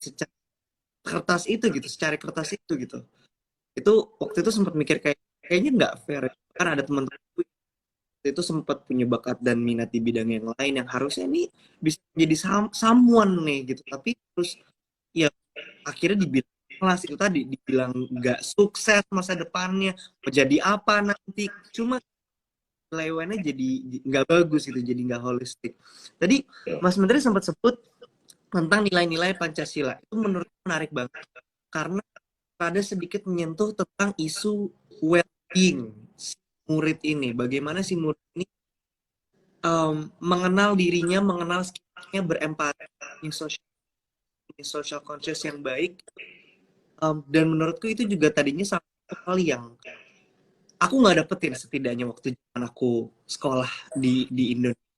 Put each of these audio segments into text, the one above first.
secara kertas itu gitu, secara kertas itu gitu. Itu waktu itu sempat mikir kayaknya nggak fair. Kan ada teman-teman itu sempat punya bakat dan minat di bidang yang lain yang harusnya ini bisa jadi someone nih gitu, tapi terus ya akhirnya dibilang kelas itu tadi dibilang nggak sukses masa depannya, mau jadi apa nanti, cuma lewannya jadi nggak bagus gitu, jadi nggak holistik. Tadi Mas Menteri sempat sebut tentang nilai-nilai Pancasila, itu menurut menarik banget karena ada sedikit menyentuh tentang isu well-being si murid ini, bagaimana si murid ini mengenal dirinya, mengenal sekitarnya, berempati, social conscious yang baik. Dan menurutku itu juga tadinya satu hal yang aku nggak dapetin setidaknya waktu zaman aku sekolah di Indonesia.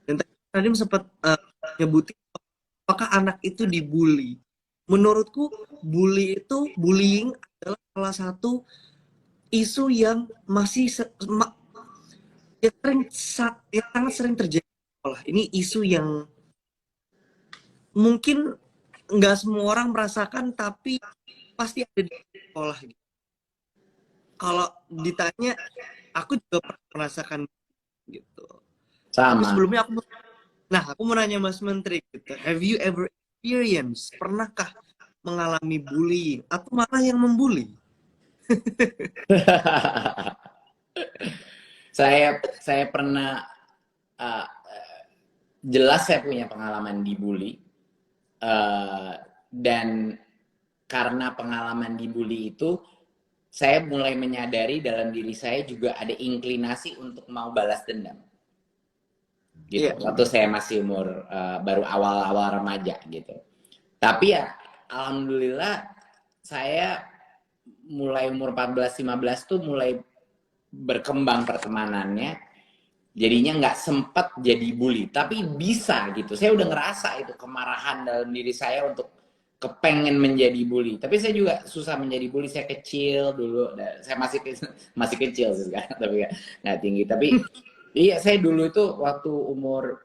Dan tadi sempat nyebutin apakah anak itu dibully. Menurutku bullying adalah salah satu isu yang masih yang sangat sering terjadi di sekolah. Ini isu yang mungkin nggak semua orang merasakan, tapi pasti ada di sekolah gitu. Kalau ditanya, aku juga pernah merasakan gitu. Tapi Sama. sebelumnya aku mau nanya Mas Menteri gitu. Have you ever experienced, pernahkah mengalami bullying atau malah yang membuli? Saya pernah, uh, jelas saya punya pengalaman dibully, dan karena pengalaman dibully itu saya mulai menyadari dalam diri saya juga ada inklinasi untuk mau balas dendam gitu. Iya. Waktu saya masih umur baru awal-awal remaja gitu. Tapi ya alhamdulillah saya mulai umur 14-15 tuh mulai berkembang pertemanannya, jadinya nggak sempat jadi bully, tapi bisa gitu. Saya udah ngerasa itu kemarahan dalam diri saya untuk kepengen menjadi bully. Tapi saya juga susah menjadi bully. Saya kecil dulu, saya masih kecil sih sekarang, tapi nggak tinggi. Tapi iya, saya dulu itu waktu umur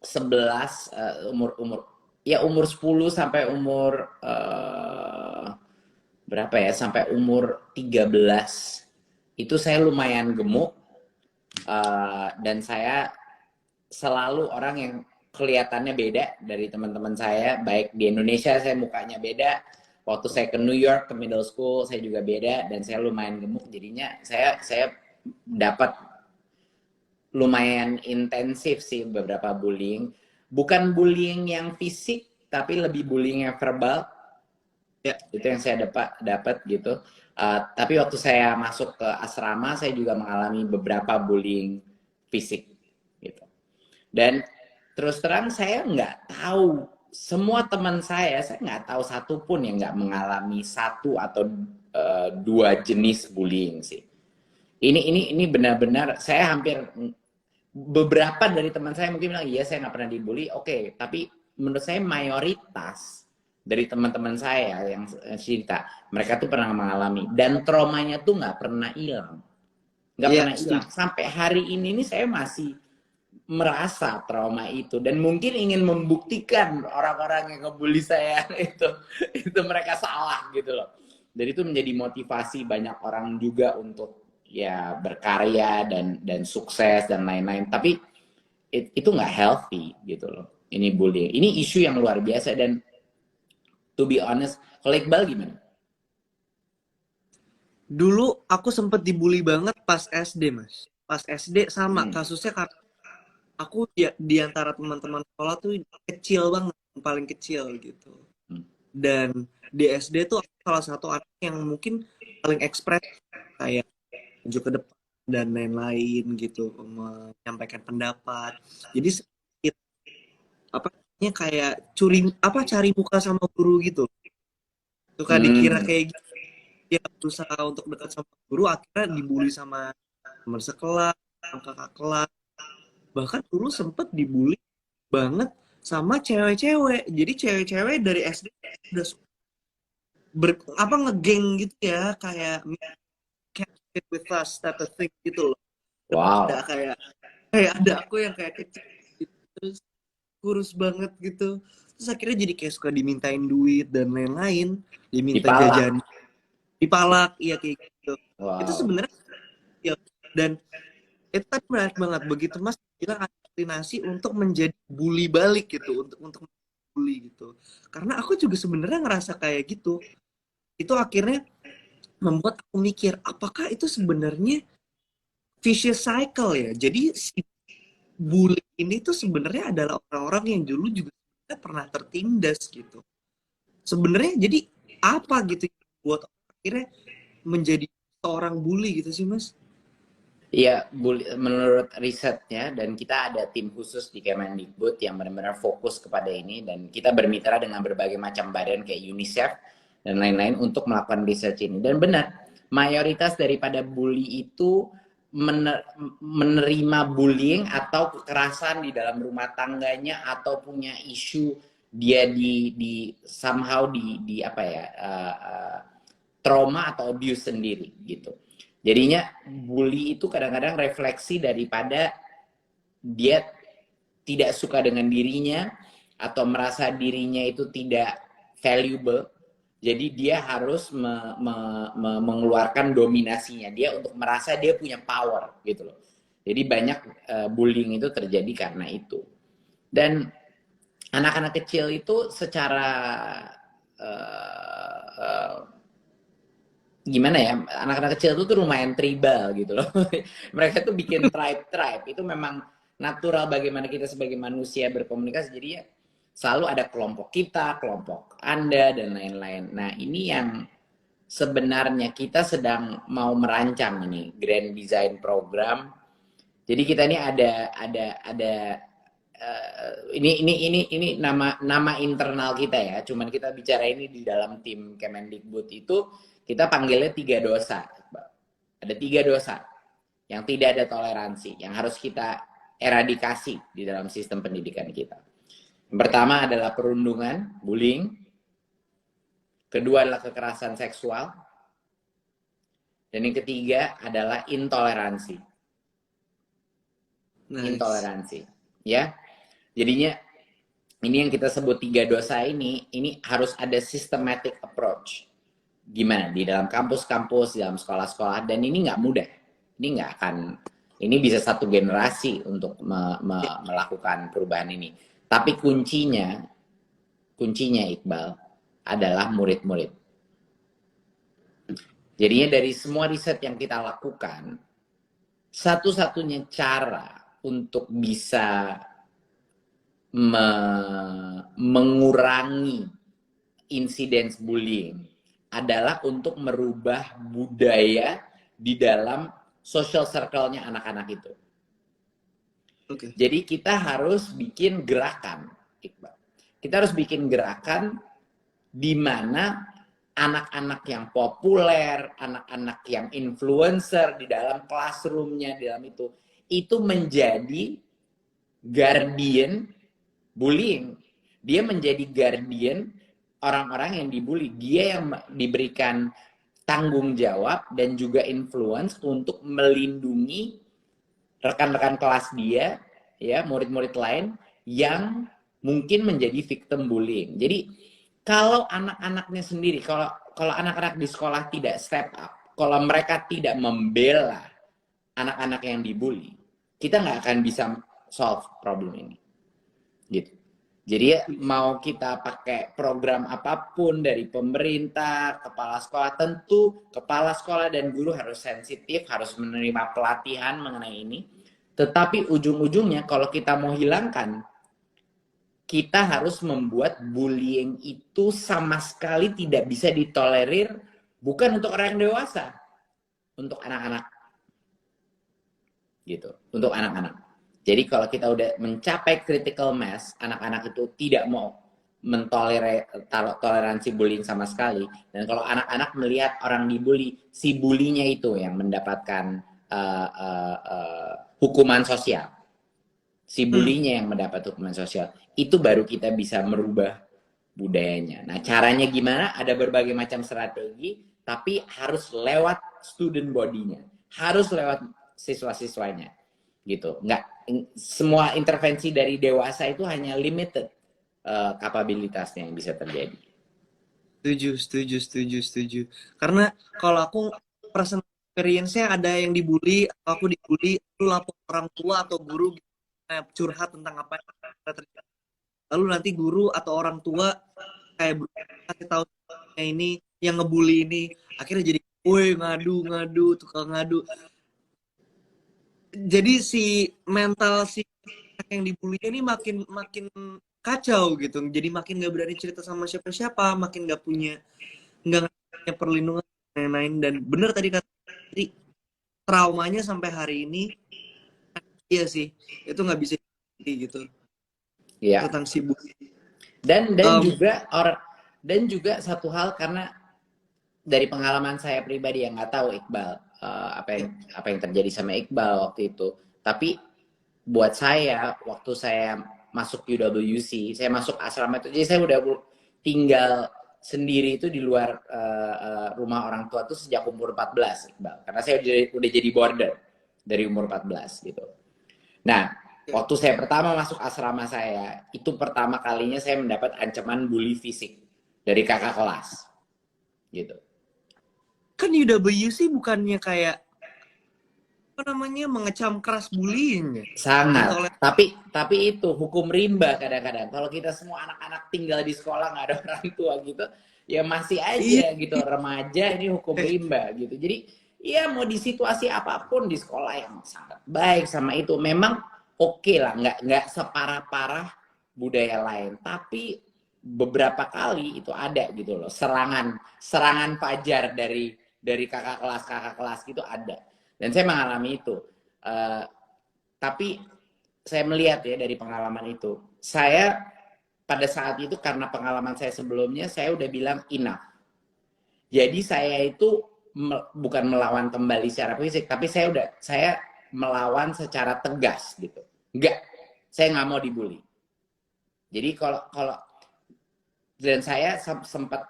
11, umur 10 sampai umur berapa ya, sampai umur 13 itu saya lumayan gemuk, dan saya selalu orang yang kelihatannya beda dari teman-teman saya. Baik di Indonesia saya mukanya beda, waktu saya ke New York ke middle school saya juga beda, dan saya lumayan gemuk, jadinya saya dapat lumayan intensif sih beberapa bullying. Bukan bullying yang fisik, tapi lebih bullying yang verbal. Ya. Itu yang saya dapat gitu. Tapi waktu saya masuk ke asrama, saya juga mengalami beberapa bullying fisik gitu. Dan terus terang saya nggak tahu, semua teman saya nggak tahu satupun yang nggak mengalami satu atau dua jenis bullying sih. Ini benar-benar saya hampir, beberapa dari teman saya mungkin bilang iya saya nggak pernah dibully, oke, tapi menurut saya mayoritas dari teman-teman saya yang cerita mereka tuh pernah mengalami, dan traumanya tuh nggak pernah hilang, nggak Iya, pernah hilang setuju. sampai hari ini nih. Saya masih merasa trauma itu dan mungkin ingin membuktikan orang-orang yang ngebully saya itu mereka salah gitu loh. Dan itu menjadi motivasi banyak orang juga untuk ya berkarya dan sukses dan lain-lain. Tapi itu nggak healthy gitu loh. Ini bullying, ini isu yang luar biasa. Dan to be honest, kalau Iqbal gimana? Dulu aku sempet dibully banget pas SD, Mas. Pas SD sama Hmm. kasusnya karena aku di antara teman-teman sekolah tuh kecil banget, paling kecil gitu. Hmm. Dan di SD tuh aku salah satu anak yang mungkin paling ekspresif, kayak maju ke depan dan lain-lain gitu, menyampaikan pendapat. Jadi sedikit apa namanya, kayak cari muka sama guru gitu. Suka dikira Hmm. kayak gitu. Dia berusaha untuk dekat sama guru, akhirnya dibully sama teman sekelas, sama kakak kelas. Bahkan dulu sempet dibully banget sama cewek-cewek. Jadi cewek-cewek dari SD udah ngegeng gitu ya, kayak can't fit with us type of thing gitu loh. Terus ada Wow. kayak ada aku yang kayak kecil gitu, terus kurus banget gitu. terus akhirnya jadi kayak suka dimintain duit dan lain-lain, diminta Dipalak. jajan, dipalak, iya kayak gitu. Itu Wow. sebenarnya ya, dan itu tadi menarik banget begitu Mas bilang ada inclinasi untuk menjadi bully balik gitu, untuk bully gitu. Karena aku juga sebenarnya ngerasa kayak gitu. Itu akhirnya membuat aku mikir, apakah itu sebenarnya vicious cycle ya? Jadi si bully ini tuh sebenarnya adalah orang-orang yang dulu juga sebenarnya pernah tertindas gitu. Sebenarnya jadi apa gitu yang buat akhirnya menjadi seorang bully gitu sih Mas? Iya, menurut risetnya, dan kita ada tim khusus di Kemendikbud yang benar-benar fokus kepada ini, dan kita bermitra dengan berbagai macam badan kayak UNICEF dan lain-lain untuk melakukan research ini. Dan benar, mayoritas daripada bully itu menerima bullying atau kekerasan di dalam rumah tangganya, atau punya isu dia di somehow di apa ya, trauma atau abuse sendiri gitu. Jadinya bully itu kadang-kadang refleksi daripada dia tidak suka dengan dirinya atau merasa dirinya itu tidak valuable. Jadi dia harus mengeluarkan dominasinya dia untuk merasa dia punya power gitu loh. Jadi banyak bullying itu terjadi karena itu. Dan anak-anak kecil itu secara gimana ya, anak-anak kecil itu tuh lumayan tribal gitu loh. Mereka tuh bikin tribe itu memang natural bagaimana kita sebagai manusia berkomunikasi. Jadi ya selalu ada kelompok kita, kelompok Anda, dan lain-lain. Nah ini yang sebenarnya kita sedang mau merancang ini grand design program. Jadi kita ini ada ini nama internal kita ya. Cuman kita bicara ini di dalam tim Kemendikbud itu kita panggilnya 3 dosa. Ada 3 dosa yang tidak ada toleransi, yang harus kita eradikasi di dalam sistem pendidikan kita. Yang pertama adalah perundungan, bullying. Kedua adalah kekerasan seksual. Dan yang ketiga adalah intoleransi. Nice. Intoleransi, ya. Jadinya ini yang kita sebut 3 dosa ini harus ada systematic approach. Gimana di dalam kampus-kampus, di dalam sekolah-sekolah, dan ini nggak mudah. Ini nggak akan, ini bisa 1 generasi untuk melakukan perubahan ini. Tapi kuncinya Iqbal adalah murid-murid. Jadinya dari semua riset yang kita lakukan, satu-satunya cara untuk bisa mengurangi insiden bullying adalah untuk merubah budaya di dalam social circle-nya anak-anak itu. Okay. Jadi kita harus bikin gerakan, Iqbal. Kita harus bikin gerakan di mana anak-anak yang populer, anak-anak yang influencer di dalam classroom-nya, di dalam itu menjadi guardian bullying. Dia menjadi guardian orang-orang yang dibully. Dia yang diberikan tanggung jawab dan juga influence untuk melindungi rekan-rekan kelas dia, ya, murid-murid lain yang mungkin menjadi victim bullying. Jadi kalau anak-anaknya sendiri, kalau anak-anak di sekolah tidak step up, kalau mereka tidak membela anak-anak yang dibully, kita nggak akan bisa solve problem ini. Gitu. Jadi mau kita pakai program apapun dari pemerintah, kepala sekolah, tentu kepala sekolah dan guru harus sensitif, harus menerima pelatihan mengenai ini. Tetapi ujung-ujungnya kalau kita mau hilangkan, kita harus membuat bullying itu sama sekali tidak bisa ditolerir, bukan untuk orang yang dewasa, untuk anak-anak. Gitu, untuk anak-anak. Jadi kalau kita udah mencapai critical mass, anak-anak itu tidak mau toleransi bullying sama sekali. Dan kalau anak-anak melihat orang dibully, si bulinya itu yang mendapatkan hukuman sosial. Si bulinya yang mendapat hukuman sosial. Itu baru kita bisa merubah budayanya. Nah, caranya gimana? Ada berbagai macam strategi, tapi harus lewat student body-nya. Harus lewat siswa-siswanya. Gitu. Nggak, semua intervensi dari dewasa itu hanya limited kapabilitasnya yang bisa terjadi. Setuju, setuju, setuju, setuju. Karena kalau aku personal experience-nya ada yang dibully, atau aku dibully, lu lapor orang tua atau guru gitu, curhat tentang apa yang terjadi. Lalu nanti guru atau orang tua kayak kasih tahu ini yang ngebully ini, akhirnya jadi, woi ngadu, ngadu, tukang ngadu. Jadi si mental si yang dibully ini makin makin kacau gitu. Jadi makin nggak berani cerita sama siapa-siapa, makin nggak punya perlindungan dan lain-lain. Dan bener tadi kata, jadi traumanya sampai hari ini, iya sih, itu nggak bisa gitu Iya. tentang si bully. Dan Um, juga satu hal, karena dari pengalaman saya pribadi yang nggak tahu Iqbal apa yang terjadi sama Iqbal waktu itu. Tapi buat saya waktu saya masuk UWC, saya masuk asrama itu, jadi saya udah tinggal sendiri itu di luar rumah orang tua tuh sejak umur 14 Iqbal. Karena saya udah jadi border dari umur 14 gitu. Nah, waktu saya pertama masuk asrama saya, itu pertama kalinya saya mendapat ancaman bully fisik dari kakak kelas. Gitu. kan UWC bukannya kayak apa namanya mengecam keras bullying ya? Sangat. Intoleran. Tapi itu hukum rimba kadang-kadang. Kalau kita semua anak-anak tinggal di sekolah nggak ada orang tua gitu, ya masih Iya. aja gitu remaja ini hukum rimba gitu. Jadi ya mau di situasi apapun di sekolah yang sangat baik sama itu, memang oke lah, nggak separah-parah budaya lain. Tapi beberapa kali itu ada gitu loh, serangan fajar dari kakak kelas gitu ada. Dan saya mengalami itu. Uh, tapi saya melihat ya dari pengalaman itu, saya pada saat itu karena pengalaman saya sebelumnya, saya udah bilang enough. Jadi saya itu bukan melawan kembali secara fisik, tapi saya melawan secara tegas gitu. Enggak, saya nggak mau dibully. Jadi kalau kalau dan saya sempat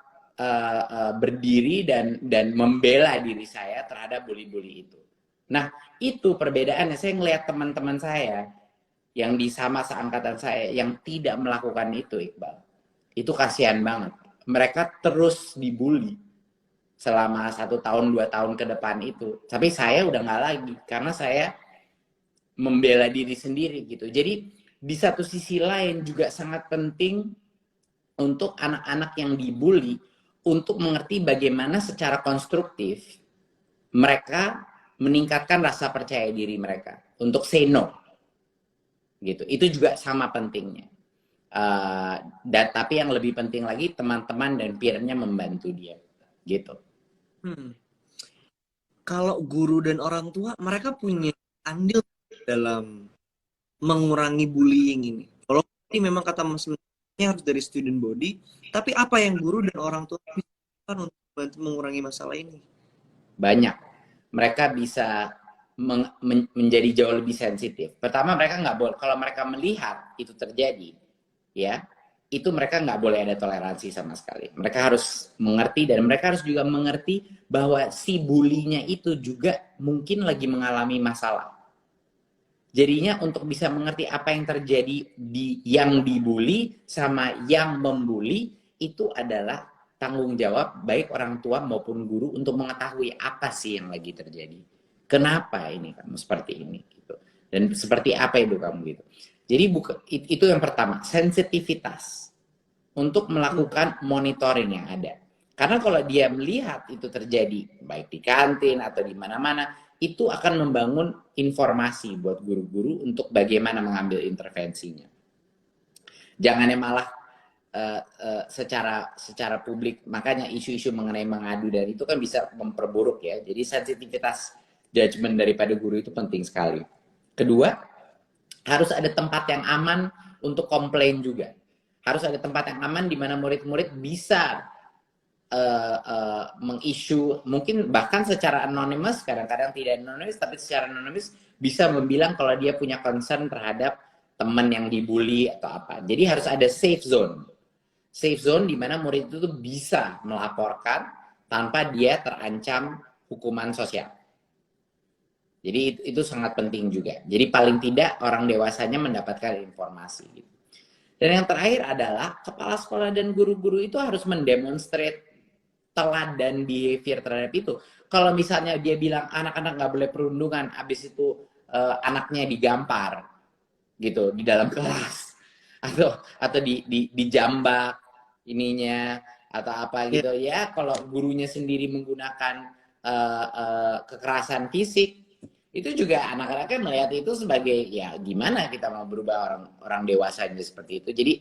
berdiri dan membela diri saya terhadap bully-bully itu. Nah, itu perbedaannya. Saya ngelihat teman-teman saya yang di sama seangkatan saya yang tidak melakukan itu, Iqbal. Itu kasihan banget. Mereka terus dibully selama 1 tahun, 2 tahun ke depan itu. Tapi saya udah nggak lagi, karena saya membela diri sendiri gitu. Jadi di satu sisi lain juga sangat penting untuk anak-anak yang dibully untuk mengerti bagaimana secara konstruktif mereka meningkatkan rasa percaya diri mereka untuk say no gitu. Itu juga sama pentingnya. Dan tapi yang lebih penting lagi, teman-teman dan peernya membantu dia gitu. Kalau guru dan orang tua mereka punya andil dalam mengurangi bullying ini. Kalau ini memang kata Mas harus dari student body, tapi apa yang guru dan orang tua bisa lakukan untuk membantu mengurangi masalah ini? Banyak. Mereka bisa menjadi jauh lebih sensitif. Pertama, mereka nggak boleh, kalau mereka melihat itu terjadi, ya, itu mereka nggak boleh ada toleransi sama sekali. Mereka harus mengerti, dan mereka harus juga mengerti bahwa si bulinya itu juga mungkin lagi mengalami masalah. Jadinya untuk bisa mengerti apa yang terjadi di yang dibully sama yang membuli, itu adalah tanggung jawab baik orang tua maupun guru untuk mengetahui apa sih yang lagi terjadi. Kenapa ini kamu seperti ini gitu. Dan seperti apa itu kamu gitu. Jadi itu yang pertama, sensitivitas untuk melakukan monitoring yang ada. Karena kalau dia melihat itu terjadi baik di kantin atau di mana-mana, itu akan membangun informasi buat guru-guru untuk bagaimana mengambil intervensinya. Jangan malah secara publik, makanya isu-isu mengenai mengadu dan itu kan bisa memperburuk ya. Jadi sensitivitas judgement daripada guru itu penting sekali. Kedua, harus ada tempat yang aman untuk komplain juga. Harus ada tempat yang aman di mana murid-murid bisa mengisu, mungkin bahkan secara anonymous, kadang-kadang tidak anonymous, tapi secara anonymous bisa membilang kalau dia punya concern terhadap teman yang dibully atau apa. Jadi harus ada safe zone. Safe zone di mana murid itu tuh bisa melaporkan tanpa dia terancam hukuman sosial. Jadi itu sangat penting juga. Jadi paling tidak orang dewasanya mendapatkan informasi. Gitu. Dan yang terakhir adalah kepala sekolah dan guru-guru itu harus mendemonstrate teladan behavior terhadap itu. Kalau misalnya dia bilang anak-anak nggak boleh perundungan, abis itu anaknya digampar gitu di dalam kelas, atau dijambak ininya atau apa Ya, gitu ya. Kalau gurunya sendiri menggunakan kekerasan fisik, itu juga anak-anaknya melihat itu sebagai ya gimana kita mau berubah orang orang dewasanya seperti itu. Jadi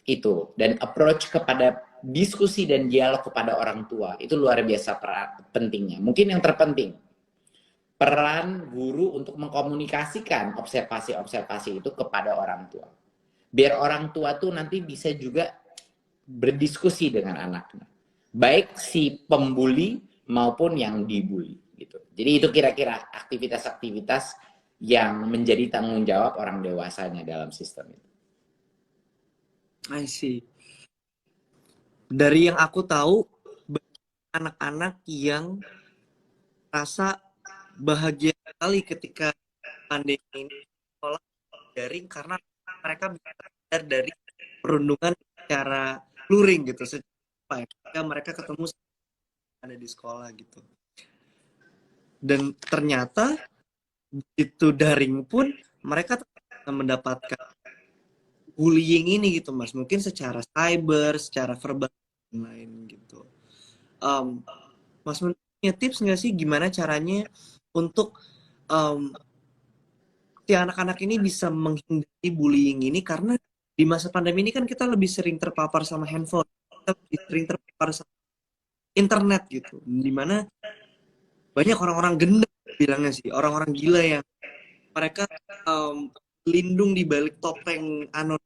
itu, dan approach kepada diskusi dan dialog kepada orang tua itu luar biasa pentingnya. Mungkin yang terpenting, peran guru untuk mengkomunikasikan observasi-observasi itu kepada orang tua. Biar orang tua tuh nanti bisa juga berdiskusi dengan anaknya. Baik si pembuli maupun yang dibully gitu. Jadi itu kira-kira aktivitas-aktivitas yang menjadi tanggung jawab orang dewasanya dalam sistem itu. I see. Dari yang aku tahu, anak-anak yang rasa bahagia sekali ketika pandemi ini sekolah daring karena mereka bisa belajar dari perundungan secara luring gitu, secara mereka ketemu ada di sekolah gitu. Dan ternyata itu daring pun mereka mendapatkan bullying ini gitu Mas, mungkin secara cyber, secara verbal dan lain gitu. Mas punya tips nggak sih gimana caranya untuk um, si anak-anak ini bisa menghindari bullying ini, karena di masa pandemi ini kan kita lebih sering terpapar sama handphone, kita lebih sering terpapar sama internet gitu, dimana banyak orang-orang gendam bilangnya sih, orang-orang gila yang mereka um, lindung di balik topeng anonim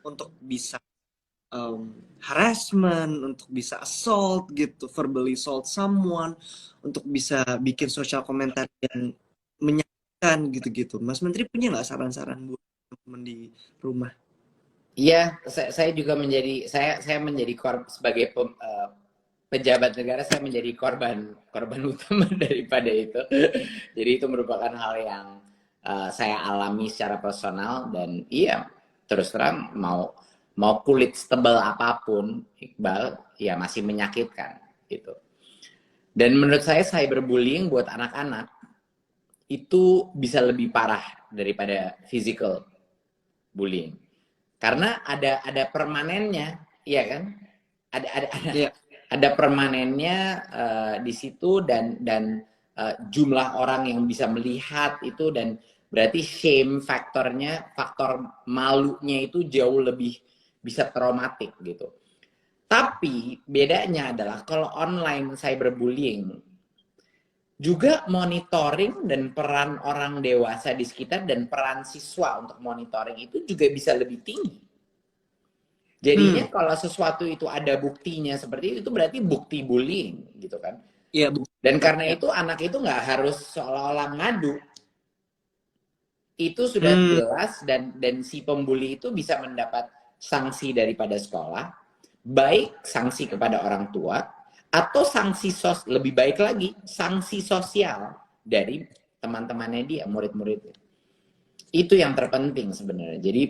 untuk bisa harassment, untuk bisa assault gitu, verbally assault someone, untuk bisa bikin sosial komentar yang menyakitkan gitu-gitu. Mas Menteri punya nggak saran-saran buat teman-teman di rumah? Iya, saya juga saya menjadi sebagai pejabat negara, saya menjadi korban utama daripada itu. Jadi itu merupakan hal yang saya alami secara personal, dan iya, terus terang mau kulit setebal apapun, Iqbal, ya masih menyakitkan gitu. Dan menurut saya cyberbullying buat anak-anak itu bisa lebih parah daripada physical bullying. Karena ada permanennya, iya kan? Ada Iya, ada permanennya di situ, dan jumlah orang yang bisa melihat itu, dan berarti shame faktornya, faktor malunya itu jauh lebih bisa traumatik gitu. Tapi bedanya adalah kalau online cyberbullying juga monitoring dan peran orang dewasa di sekitar dan peran siswa untuk monitoring itu juga bisa lebih tinggi. Jadinya hmm, kalau sesuatu itu ada buktinya seperti itu berarti bukti bullying gitu kan. iya, Dan karena itu anak itu nggak harus seolah-olah ngadu. Itu sudah hmm, jelas, dan si pembuli itu bisa mendapat sanksi daripada sekolah, baik sanksi kepada orang tua atau sanksi lebih baik lagi sanksi sosial dari teman-temannya dia, murid-muridnya. Itu yang terpenting sebenarnya. Jadi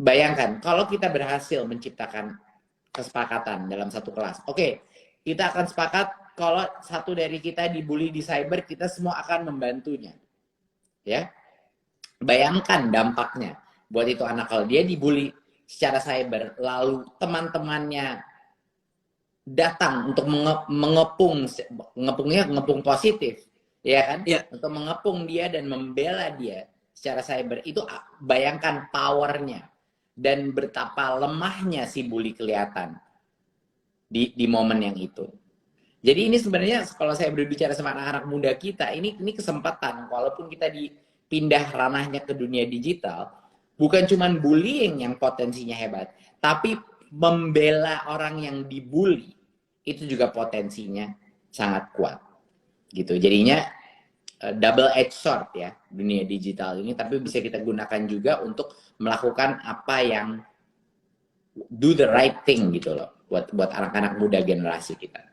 bayangkan kalau kita berhasil menciptakan kesepakatan dalam satu kelas. Oke, kita akan sepakat kalau satu dari kita dibully di cyber, kita semua akan membantunya. Ya, bayangkan dampaknya buat itu anak kalau dia dibully secara cyber, lalu teman-temannya datang untuk mengepung positif, ya kan? iya, Untuk mengepung dia dan membela dia secara cyber, itu bayangkan powernya dan betapa lemahnya si bully kelihatan di momen yang itu. Jadi ini sebenarnya kalau saya berbicara sama anak-anak muda kita, ini kesempatan, walaupun kita dipindah ranahnya ke dunia digital, bukan cuma bullying yang potensinya hebat, tapi membela orang yang dibully itu juga potensinya sangat kuat. Gitu. Jadinya double edged sword ya dunia digital ini, tapi bisa kita gunakan juga untuk melakukan apa yang do the right thing gitu loh buat anak-anak muda generasi kita.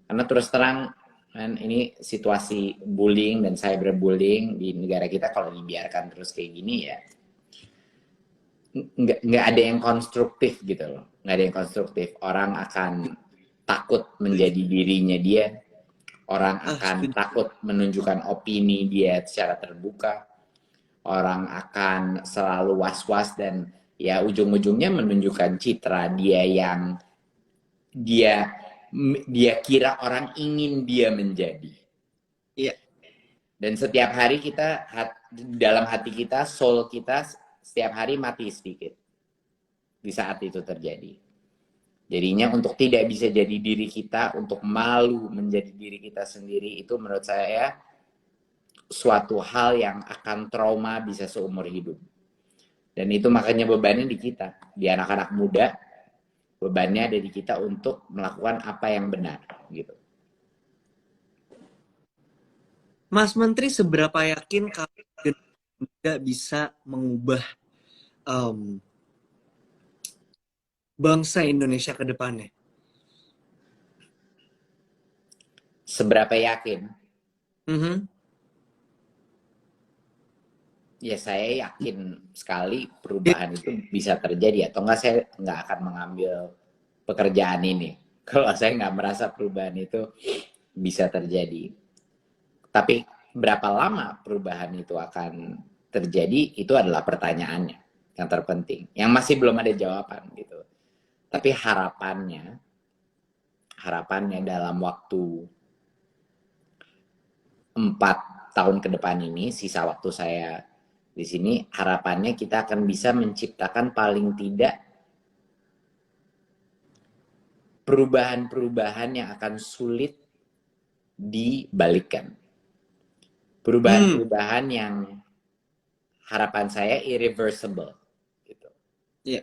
Karena terus terang kan ini situasi bullying dan cyberbullying di negara kita kalau dibiarkan terus kayak gini ya nggak ada yang konstruktif gitu loh, nggak ada yang konstruktif. Orang akan takut menjadi dirinya dia, orang akan Setuju. takut menunjukkan opini dia secara terbuka, orang akan selalu was-was dan ya ujung-ujungnya menunjukkan citra dia yang dia dia kira orang ingin dia menjadi. Iya. Dan setiap hari kita dalam hati kita, soul kita setiap hari mati sedikit di saat itu terjadi. Jadinya untuk tidak bisa jadi diri kita, untuk malu menjadi diri kita sendiri, itu menurut saya suatu hal yang akan trauma bisa seumur hidup. Dan itu makanya bebannya di kita, di anak-anak muda, bebannya ada di kita untuk melakukan apa yang benar gitu. Mas Menteri, seberapa yakin kalau tidak bisa mengubah em, bangsa Indonesia ke depannya? Seberapa yakin? Mhm. Ya saya yakin sekali perubahan itu bisa terjadi, atau enggak saya nggak akan mengambil pekerjaan ini kalau saya nggak merasa perubahan itu bisa terjadi. Tapi berapa lama perubahan itu akan terjadi, itu adalah pertanyaannya yang terpenting, yang masih belum ada jawaban gitu. Tapi harapannya dalam waktu 4 tahun ke depan ini, sisa waktu saya di sini, harapannya kita akan bisa menciptakan paling tidak perubahan-perubahan yang akan sulit dibalikkan. Perubahan-perubahan yang harapan saya irreversible gitu. Iya.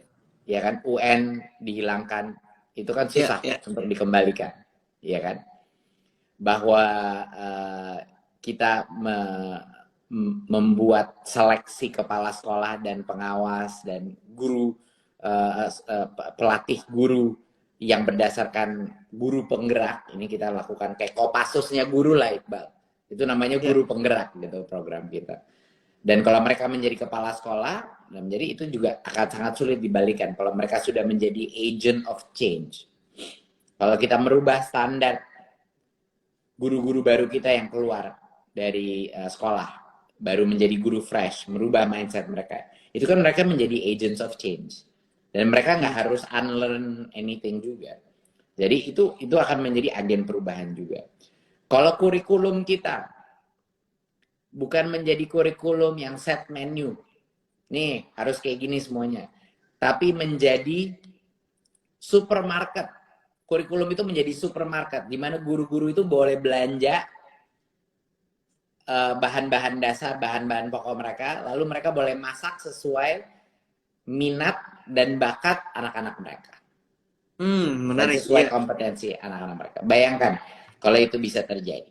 Ya kan, UN dihilangkan itu kan Iya, susah iya. untuk dikembalikan, ya kan? Bahwa kita membuat seleksi kepala sekolah dan pengawas dan guru, pelatih guru yang berdasarkan guru penggerak. Ini kita lakukan kayak Kopassusnya guru lah, Iqbal. Itu namanya Iya. guru penggerak gitu program kita. Dan kalau mereka menjadi kepala sekolah, menjadi itu juga akan sangat sulit dibalikan kalau mereka sudah menjadi agent of change. Kalau kita merubah standar guru-guru baru kita yang keluar dari sekolah, baru menjadi guru fresh, merubah mindset mereka. Itu kan mereka menjadi agents of change. Dan mereka nggak harus unlearn anything juga. Jadi itu akan menjadi agen perubahan juga. Kalau kurikulum kita bukan menjadi kurikulum yang set menu, nih harus kayak gini semuanya, tapi menjadi supermarket. Kurikulum itu menjadi supermarket, di mana guru-guru itu boleh belanja bahan-bahan dasar, bahan-bahan pokok mereka, lalu mereka boleh masak sesuai minat dan bakat anak-anak mereka. Dan Menarik. sesuai Iya. kompetensi anak-anak mereka. Bayangkan kalau itu bisa terjadi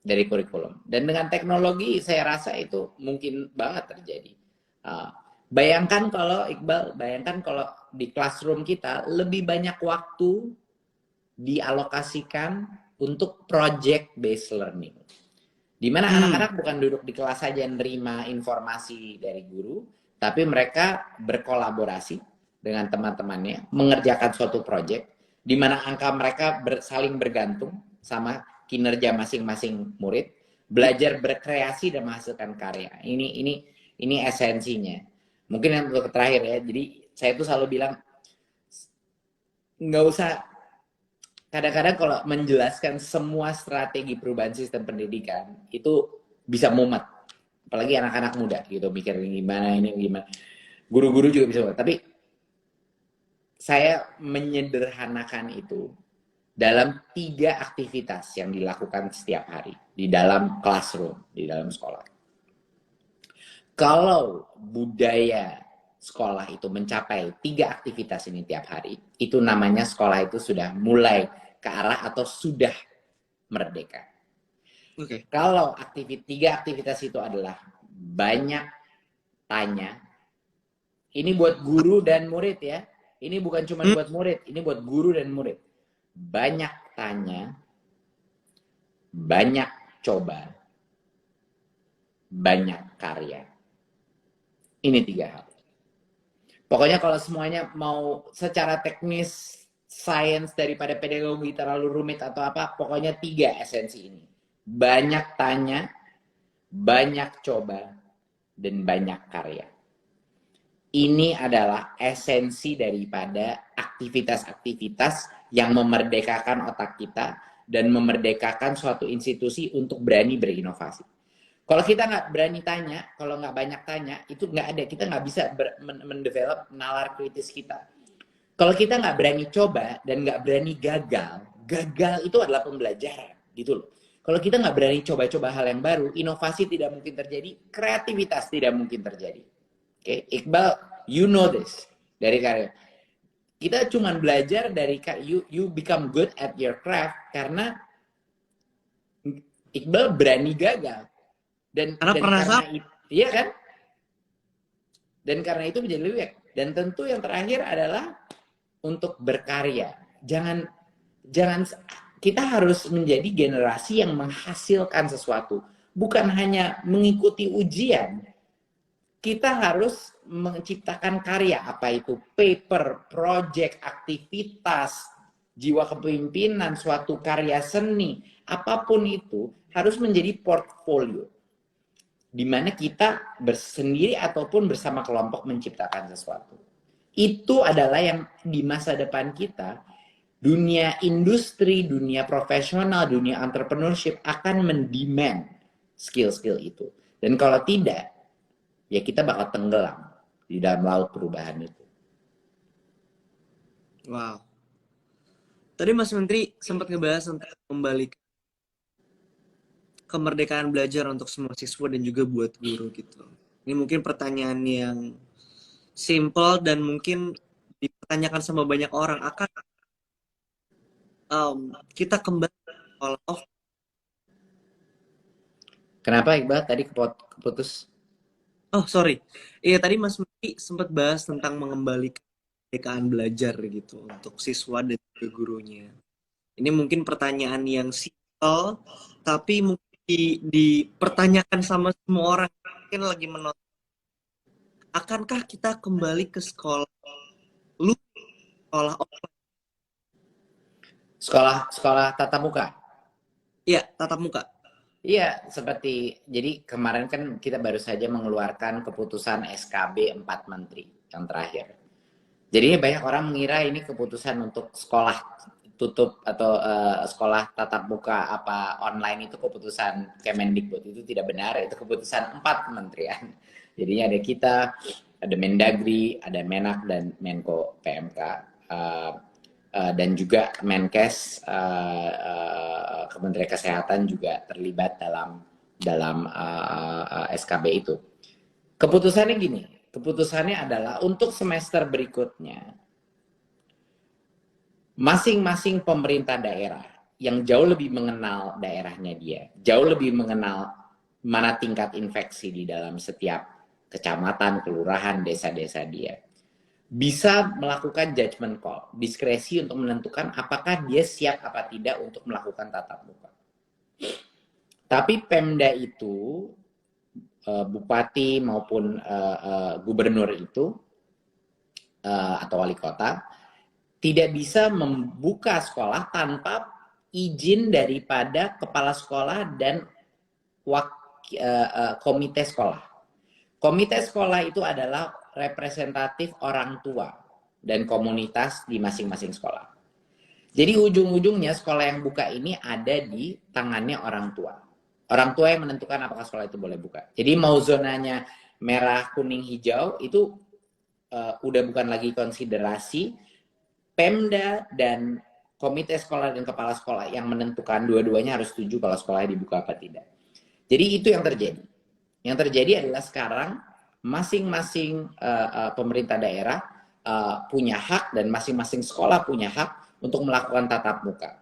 dari kurikulum. Dan dengan teknologi saya rasa itu mungkin banget terjadi. Bayangkan kalau Iqbal, bayangkan kalau di classroom kita lebih banyak waktu dialokasikan untuk project based learning. Di mana anak-anak bukan duduk di kelas saja nerima informasi dari guru, tapi mereka berkolaborasi dengan teman-temannya, mengerjakan suatu project, di mana angka mereka saling bergantung sama kinerja masing-masing murid, belajar berkreasi dan menghasilkan karya. Ini esensinya. Mungkin yang untuk terakhir ya, jadi saya tuh selalu bilang, nggak usah, kadang-kadang kalau menjelaskan semua strategi perubahan sistem pendidikan itu bisa mumet, apalagi anak-anak muda gitu mikir gimana ini gimana, guru-guru juga bisa mumet. Tapi saya menyederhanakan itu dalam 3 aktivitas yang dilakukan setiap hari di dalam classroom, di dalam sekolah. Kalau budaya sekolah itu mencapai 3 aktivitas ini tiap hari, itu namanya sekolah itu sudah mulai ke arah atau sudah merdeka. Oke. Kalau 3 aktivitas itu adalah banyak tanya, ini buat guru dan murid ya, ini bukan cuma buat murid, ini buat guru dan murid. Banyak tanya, banyak coba, banyak karya. Ini 3 hal. Pokoknya kalau semuanya mau secara teknis, sains daripada pedagogi terlalu rumit atau apa, pokoknya 3 esensi ini. Banyak tanya, banyak coba, dan banyak karya. Ini adalah esensi daripada aktivitas-aktivitas yang memerdekakan otak kita dan memerdekakan suatu institusi untuk berani berinovasi. Kalau kita nggak berani tanya, kalau nggak banyak tanya, itu nggak ada. Kita nggak bisa mendevelop nalar kritis kita. Kalau kita nggak berani coba dan nggak berani gagal, gagal itu adalah pembelajaran, gitu loh. Kalau kita nggak berani coba-coba hal yang baru, inovasi tidak mungkin terjadi, kreativitas tidak mungkin terjadi. Oke, Iqbal, you know this dari karya. Kita cuma belajar dari you become good at your craft karena Iqbal berani gagal Karena pernah karena salah. itu, iya kan? Dan karena itu menjadi lebih baik. Dan tentu yang terakhir adalah untuk berkarya. Jangan kita harus menjadi generasi yang menghasilkan sesuatu, bukan hanya mengikuti ujian. Kita harus menciptakan karya, apa itu paper, project, aktivitas, jiwa kepemimpinan, suatu karya seni, apapun itu harus menjadi portfolio di mana kita bersendiri ataupun bersama kelompok menciptakan sesuatu. Itu adalah yang di masa depan kita, dunia industri, dunia profesional, dunia entrepreneurship akan mendemand skill-skill itu. Dan kalau tidak, ya kita bakal tenggelam di dalam laut perubahan itu. Wow. Tadi Mas Menteri sempat ngebahas tentang kembali kemerdekaan belajar untuk semua siswa dan juga buat guru gitu. Ini mungkin pertanyaan yang simple dan mungkin dipertanyakan sama banyak orang. Akan kita kembali ke sekolah off. Kenapa Iqbal tadi keputus? Oh sorry, iya tadi Mas Menteri sempat bahas tentang mengembalikan kemerdekaan belajar gitu untuk siswa dan juga gurunya. Ini mungkin pertanyaan yang simple, tapi mungkin dipertanyakan sama semua orang mungkin lagi menonton. Akankah kita kembali ke sekolah lu sekolah offline? Sekolah tatap muka. Iya, tatap muka. Iya, seperti jadi kemarin kan kita baru saja mengeluarkan keputusan SKB 4 Menteri yang terakhir. Jadi banyak orang mengira ini keputusan untuk sekolah tutup atau sekolah tatap muka apa online itu keputusan Kemendikbud. Itu tidak benar, itu keputusan 4 kementerian. Jadinya ada kita, ada Mendagri, ada Menak dan Menko PMK. Dan juga Menkes, Kementerian Kesehatan juga terlibat dalam SKB itu. Keputusannya gini, keputusannya adalah untuk semester berikutnya masing-masing pemerintah daerah yang jauh lebih mengenal daerahnya dia, jauh lebih mengenal mana tingkat infeksi di dalam setiap kecamatan, kelurahan, desa-desa dia, bisa melakukan judgment call, diskresi untuk menentukan apakah dia siap apa tidak untuk melakukan tatap muka. Tapi Pemda itu, bupati maupun gubernur itu, atau wali kota, tidak bisa membuka sekolah tanpa izin daripada kepala sekolah dan komite sekolah. Komite sekolah itu adalah representatif orang tua dan komunitas di masing-masing sekolah. Jadi ujung-ujungnya sekolah yang buka ini ada di tangannya orang tua. Orang tua yang menentukan apakah sekolah itu boleh buka. Jadi mau zonanya merah, kuning, hijau itu udah bukan lagi konsiderasi Pemda dan komite sekolah dan kepala sekolah yang menentukan, dua-duanya harus setuju kalau sekolah dibuka apa tidak. Jadi itu yang terjadi. Yang terjadi adalah sekarang masing-masing pemerintah daerah punya hak dan masing-masing sekolah punya hak untuk melakukan tatap muka.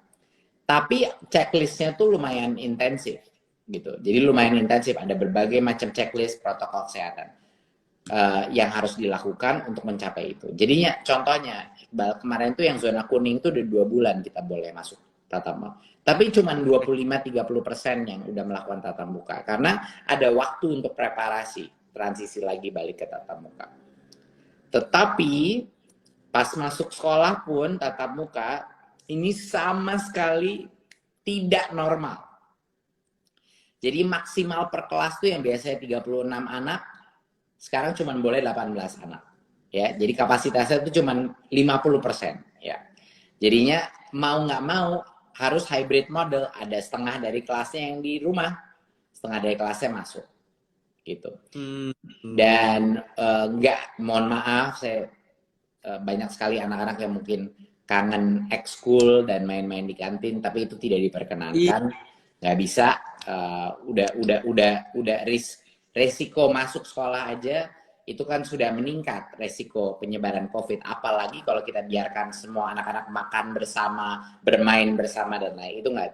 Tapi checklistnya tuh lumayan intensif gitu. Jadi lumayan intensif, ada berbagai macam checklist protokol kesehatan yang harus dilakukan untuk mencapai itu. Jadinya contohnya Iqbal, kemarin tuh yang zona kuning tuh udah 2 bulan kita boleh masuk tatap muka. Tapi cuma 25-30% yang udah melakukan tatap muka karena ada waktu untuk preparasi transisi lagi balik ke tatap muka. Tetapi pas masuk sekolah pun tatap muka ini sama sekali tidak normal. Jadi maksimal per kelas tuh yang biasanya 36 anak, sekarang cuma boleh 18 anak. Ya, jadi kapasitasnya itu cuma 50%. Ya. Jadinya mau nggak mau harus hybrid model, ada setengah dari kelasnya yang di rumah, setengah dari kelasnya masuk. Gitu. Dan nggak, mohon maaf, saya banyak sekali anak-anak yang mungkin kangen ekskul dan main-main di kantin, tapi itu tidak diperkenankan, nggak bisa. Udah resiko masuk sekolah aja itu kan sudah meningkat, resiko penyebaran COVID. Apalagi kalau kita biarkan semua anak-anak makan bersama, bermain bersama dan lain, itu nggak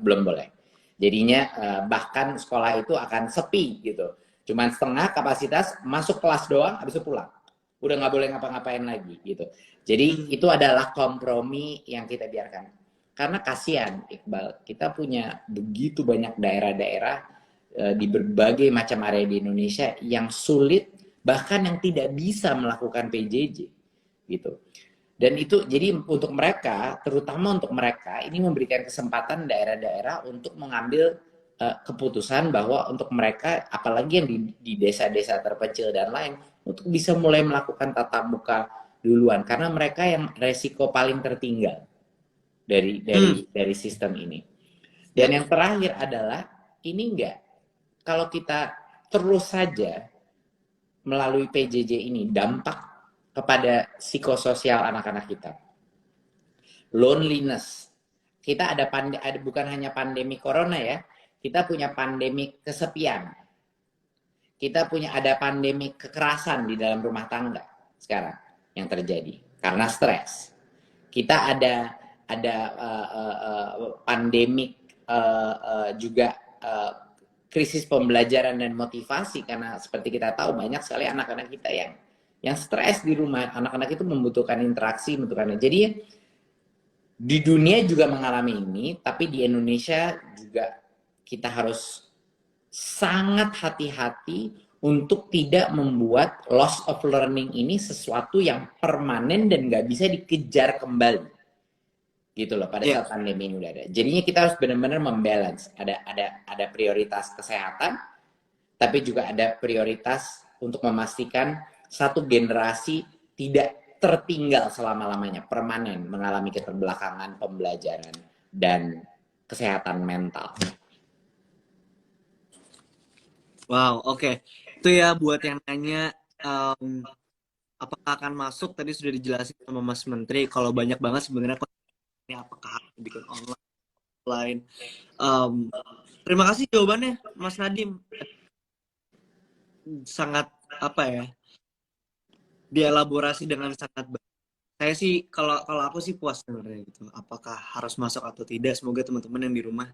belum boleh. Jadinya bahkan sekolah itu akan sepi gitu. Cuman setengah kapasitas, masuk kelas doang, habis itu pulang. Udah nggak boleh ngapa-ngapain lagi gitu. Jadi itu adalah kompromi yang kita biarkan. Karena kasihan, Iqbal, kita punya begitu banyak daerah-daerah di berbagai macam area di Indonesia yang sulit, bahkan yang tidak bisa melakukan PJJ gitu. Dan itu jadi untuk mereka, terutama untuk mereka, ini memberikan kesempatan daerah-daerah untuk mengambil keputusan bahwa untuk mereka, apalagi yang di desa-desa terpencil dan lain, untuk bisa mulai melakukan tatap muka duluan, karena mereka yang resiko paling tertinggal dari sistem ini. Dan yang terakhir adalah ini enggak, kalau kita terus saja melalui PJJ ini, dampak kepada psikososial anak-anak kita, loneliness. Kita ada bukan hanya pandemi corona ya, kita punya pandemi kesepian, kita punya ada pandemi kekerasan di dalam rumah tangga sekarang yang terjadi karena stres. Kita ada pandemik juga krisis pembelajaran dan motivasi, karena seperti kita tahu banyak sekali anak-anak kita yang stres di rumah. Anak-anak itu membutuhkan interaksi, jadi di dunia juga mengalami ini, tapi di Indonesia juga kita harus sangat hati-hati untuk tidak membuat loss of learning ini sesuatu yang permanen dan nggak bisa dikejar kembali gitu loh pada saat pandemi ini udah ada. Jadinya kita harus benar-benar membalance. Ada prioritas kesehatan, tapi juga ada prioritas untuk memastikan satu generasi tidak tertinggal selama-lamanya, permanen mengalami keterbelakangan pembelajaran dan kesehatan mental. Wow, oke. Itu ya buat yang nanya apakah akan masuk, tadi sudah dijelasin sama Mas Menteri. Kalau banyak banget sebenarnya apakah harus bikin online. Terima kasih jawabannya, Mas Nadim. Sangat apa ya? Dielaborasi dengan sangat baik. Saya sih kalau aku sih puas sebenarnya gitu. Apakah harus masuk atau tidak? Semoga teman-teman yang di rumah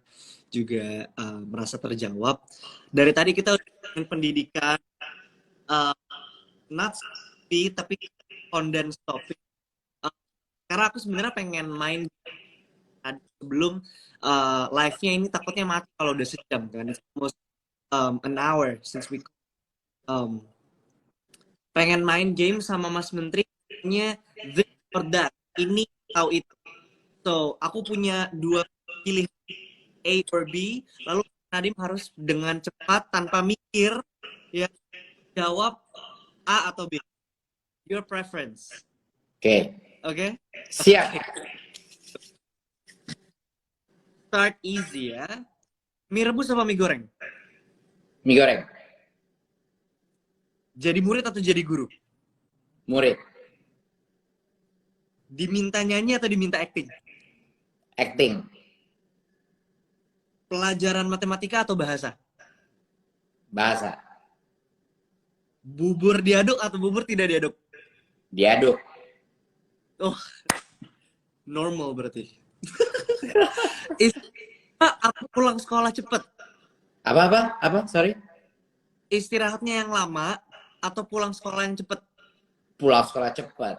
juga merasa terjawab. Dari tadi kita udah pendidikan, not tapi condensed topic. Karena aku sebenarnya pengen main sebelum live-nya ini, takutnya mati kalau udah sejam kan. It's almost an hour since we pengen main game sama Mas Menteri nya this or that, ini atau itu. So aku punya dua pilih, A or B, lalu Nadim harus dengan cepat tanpa mikir ya jawab A atau B. Your preference. Oke. Oke? Siap. Start easy ya. Mie rebus sama mie goreng? Mie goreng. Jadi murid atau jadi guru? Murid. Diminta nyanyi atau diminta acting? Acting. Pelajaran matematika atau bahasa? Bahasa. Bubur diaduk atau bubur tidak diaduk? Diaduk. Oh, normal berarti. Aku pulang sekolah cepet. Apa? Sorry. Istirahatnya yang lama atau pulang sekolah yang cepet? Pulang sekolah cepat.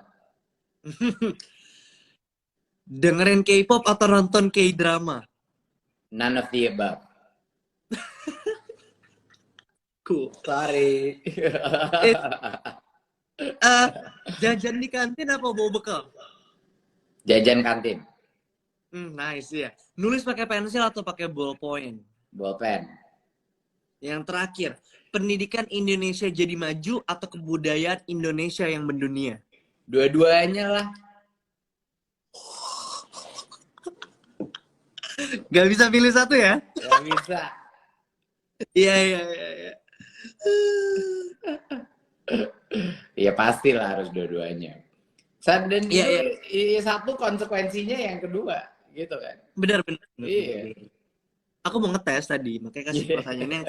Dengerin K-pop atau nonton K-drama? None of the above. Cool. Sorry. Eh, jajan di kantin apa bawa bekal? Jajan kantin, Nice ya. Nulis pakai pensil atau pakai ballpoint? bolpen. Yang terakhir, pendidikan Indonesia jadi maju atau kebudayaan Indonesia yang mendunia? Dua-duanya lah. Gak bisa pilih satu ya? Gak bisa. Iya, iya, iya, iya. Ya pastilah harus dua-duanya. Dan Iya, itu iya. satu konsekuensinya yang kedua, gitu kan? Benar, benar, benar, benar, Iya. benar. Aku mau ngetes tadi, makanya kasih pertanyaannya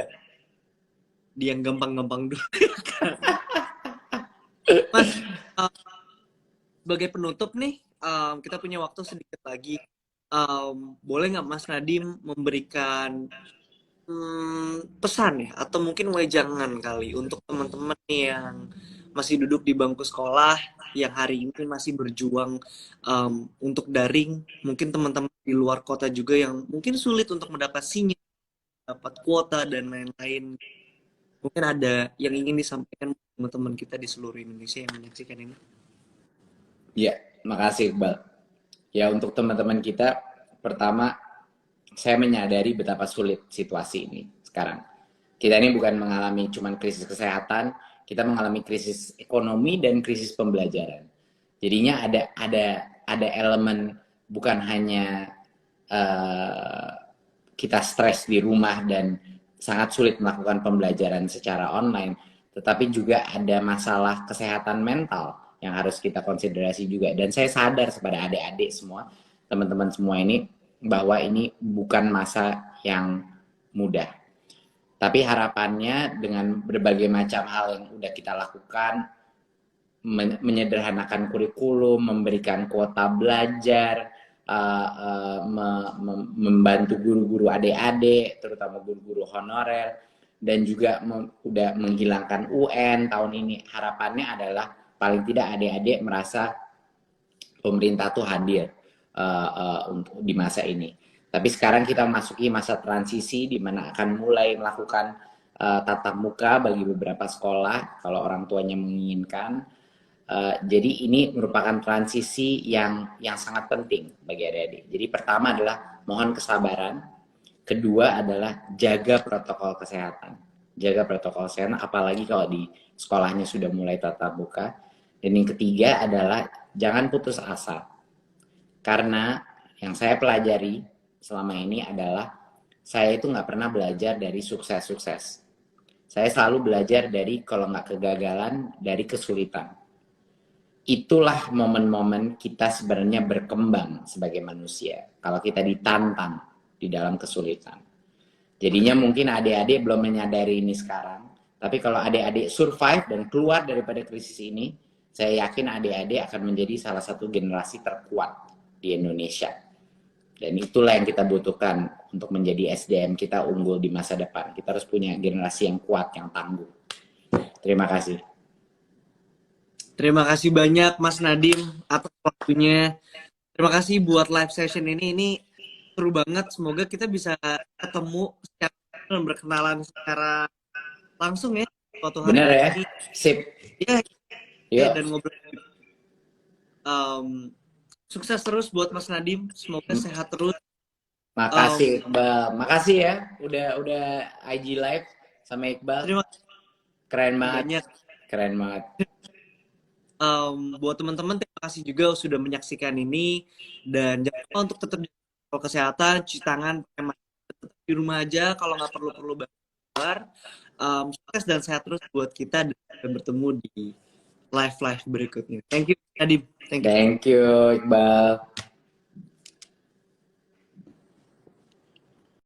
di yang gampang-gampang dulu. Mas, uh, sebagai penutup nih, kita punya waktu sedikit lagi. Boleh nggak Mas Nadim memberikan pesan ya, atau mungkin wejangan kali untuk teman-teman yang masih duduk di bangku sekolah, yang hari ini masih berjuang untuk daring, mungkin teman-teman di luar kota juga yang mungkin sulit untuk mendapat sinyal, dapat kuota dan lain-lain. Mungkin ada yang ingin disampaikan teman-teman kita di seluruh Indonesia yang menyaksikan ini. Ya, makasih Iqbal. Ya untuk teman-teman kita, pertama saya menyadari betapa sulit situasi ini sekarang. Kita ini bukan mengalami cuman krisis kesehatan, kita mengalami krisis ekonomi dan krisis pembelajaran. Jadinya ada elemen bukan hanya kita stres di rumah dan sangat sulit melakukan pembelajaran secara online, tetapi juga ada masalah kesehatan mental yang harus kita konsiderasi juga. Dan saya sadar kepada adik-adik semua, teman-teman semua ini, bahwa ini bukan masa yang mudah. Tapi harapannya dengan berbagai macam hal yang udah kita lakukan, menyederhanakan kurikulum, memberikan kuota belajar, membantu guru-guru adik-adik, terutama guru-guru honorer, dan juga udah menghilangkan UN tahun ini. Harapannya adalah paling tidak adik-adik merasa pemerintah tuh hadir untuk di masa ini. Tapi sekarang kita memasuki masa transisi di mana akan mulai melakukan tatap muka bagi beberapa sekolah kalau orang tuanya menginginkan. Jadi ini merupakan transisi yang sangat penting bagi adik-adik. Jadi pertama adalah mohon kesabaran, kedua adalah jaga protokol kesehatan. Jaga protokol kesehatan apalagi kalau di sekolahnya sudah mulai tatap muka. Dan yang ketiga adalah jangan putus asa. Karena yang saya pelajari selama ini adalah saya itu nggak pernah belajar dari sukses-sukses. Saya selalu belajar dari kalau nggak kegagalan, dari kesulitan. Itulah momen-momen kita sebenarnya berkembang sebagai manusia. Kalau kita ditantang di dalam kesulitan. Jadinya mungkin adik-adik belum menyadari ini sekarang. Tapi kalau adik-adik survive dan keluar daripada krisis ini, saya yakin adik-adik akan menjadi salah satu generasi terkuat di Indonesia. Dan itulah yang kita butuhkan untuk menjadi SDM kita unggul di masa depan. Kita harus punya generasi yang kuat, yang tangguh. Terima kasih. Terima kasih banyak Mas Nadim atas waktunya. Terima kasih buat live session ini. Ini seru banget. Semoga kita bisa ketemu secara dan berkenalan secara langsung ya suatu hari Bener ya? ini. Sip. Ya, Yuk. dan ngobrol. Sukses terus buat Mas Nadim. Semoga sehat terus. Makasih Iqbal. Makasih ya udah IG live sama Iqbal. Terima kasih Keren banget. banyak. Keren banget. Buat teman-teman terima kasih juga sudah menyaksikan ini, dan jangan lupa untuk tetap jaga kesehatan, cuci tangan, tetap di rumah aja kalau nggak perlu keluar. Sukses dan sehat terus buat kita dan bertemu di live berikutnya. Thank you Nadim. Thank you Iqbal.